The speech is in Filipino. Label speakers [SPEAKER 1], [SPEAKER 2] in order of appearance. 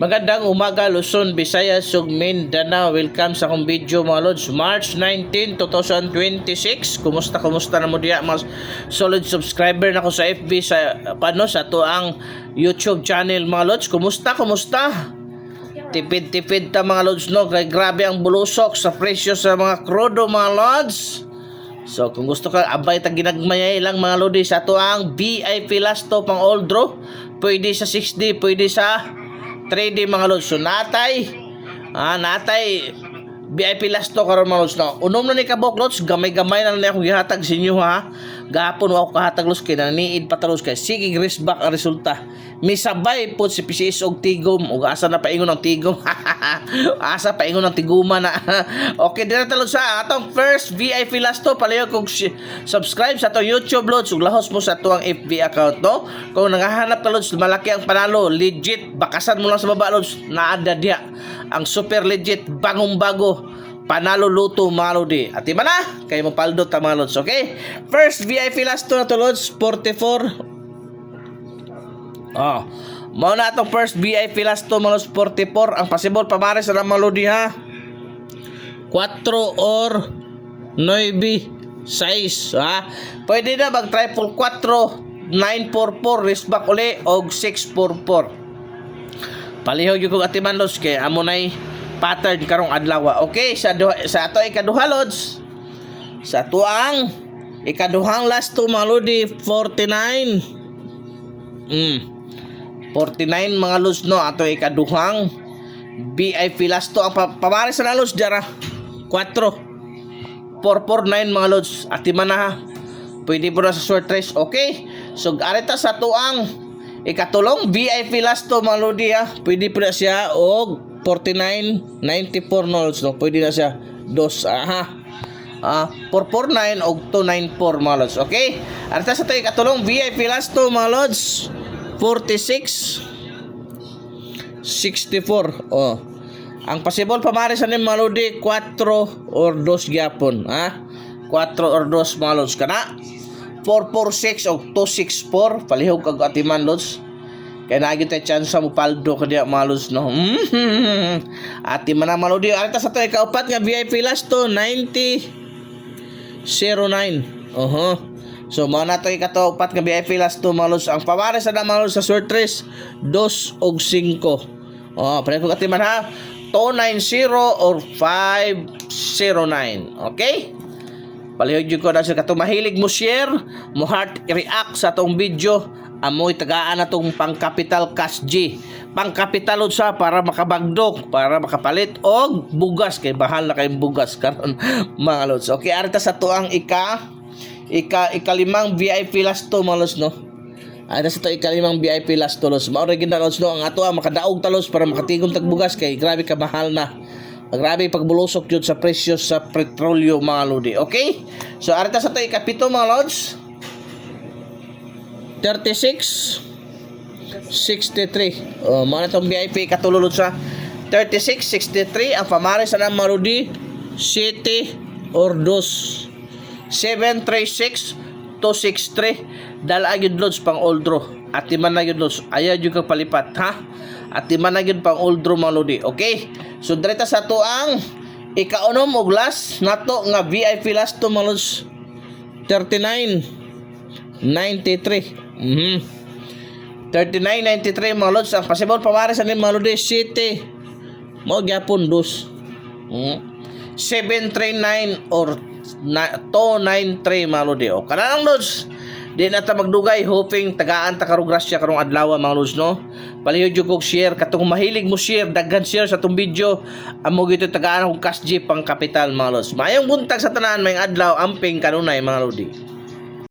[SPEAKER 1] Magandang umaga Luzon, Visayas, ug Mindanao. Welcome sa akong video mga lods. March 19, 2026. Kumusta na mo diya mga solid subscriber na ko sa FB sa to ang YouTube channel mga lods. Kumusta? Tipid ta mga lods no. Kay grabe ang bulusok sa presyo sa mga krudo mga lods. So kung gusto ka abay ta ginagmayay lang mga lodi sa to ang VIP Lasto pang Oldro. Pwede sa 6D, pwede sa 3D mga lods. So natay VIP Lasto karon mga lods no. Unom na ni kabok lods, gamay-gamay na akong gihatag sa inyo ha. Gahapon wa ko kahatag lods kay naniid patalos kay sige risback ang resulta. Misabay po si PCS og tigom ug asa na paingon ng tigom. Asa paingon ng tiguma na. Okay dira ta lods sa atong first VIP Lasto palayo kog subscribe sa atong YouTube lods ug lahos mo sa tuang FB account no. Kung nagahanap ka lods malaki ang panalo, legit bakasan mo lang sa baba lods, naada diha ang super legit bagong bago panalo luto mga lodi. At iba na kay mo paldo ta mga lods. Okay, first VIP Lasto na to lods 44. Mao na atong first VIP Lasto mga lods 44. Ang possible pamare sa mga lodi ha 4 or 9 6 ha. Pwede na mag triple 4 944 risback uli og 644. Palihog yung kong atiman lods kay amo nay pattern karong adlaw. Okay, sa ato ikaduha lods, sa ato ang ikaduhang Lasto mga lodi 49 mga lods no. Ato ikaduhang VIP Lasto ang pamari sa lods dara 4 449 mga lods. Atiman na ha, pwede po na sa short race. Okay, so arita sa ato ang ikatulong VIP Lasto mga lodi ha. Pwede po na siya og 49.94 notes no. Pwede na siya dos 449 og 294 mga lods. Okay, arita sa tayo ikatulong VIP Lasto mga lods 46.64. Ang possible pamari sa nim mga lodi 4 or 2 gyapon ha. 4 or 2 mga lods kana 446 o 264 palihog kag atiman lods kay naagi tay chance mo paldo kadiya mga lods no. Ati man mga lodi arita sa tay kaupat nga VIP Lasto 9009. So mao na tay kataupat nga VIP Lasto mga lods. Ang pamare sa mga lods sa short race 2 og 5. Pareho kag atiman ha 290 or 509. Okay, palihog ko na sa katong mahilig mo share, mo heart react sa atong video. Amoy tagaan na tong pang-capital cash G. Pang-capital sa para makabagdok, para makapalit og bugas kay bahal na kayong bugas karon mga lods. Okay, arita sa tuang ikalimang VIP Lasto mga lods no. Arita sa to ikalimang VIP Lasto lods. Mao ra gid na lods no ang ato makadaog talos para makatigom tag bugas kay grabe ka mahal na. Grabe pagbulusok yun sa presyo sa petrolyo mga lodi. Okay, so arita sa to ikapito mga lods 36.63. Mga itong VIP katululod sa 36.63. Ang pamari sa mga lodi City or 2 736.263. Dala yun lods pang Oldro. At iman na yun lods. Ayaw yun kang palipat ha. At iman na yun pang Oldro mga lodi. Okay, so direta sa to ang ikaunom og last nato nga VIP Lasto mga lods 39.93. 39.93 mga lods. Ang possible pamari sa mga lodi City mo gyapon 2 739 or 293 mga lodi. O kanang lods di na ta magdugay, hoping tagaan ta karong grasya karong adlaw mga lods no. Palihog jud kog share katong mahilig mo share, daghan share sa tong video. Amo gito tagaan kog cash G pang kapital mga lods. Mayong buntag sa tanan, mayong adlaw, amping kanunay mga lodi.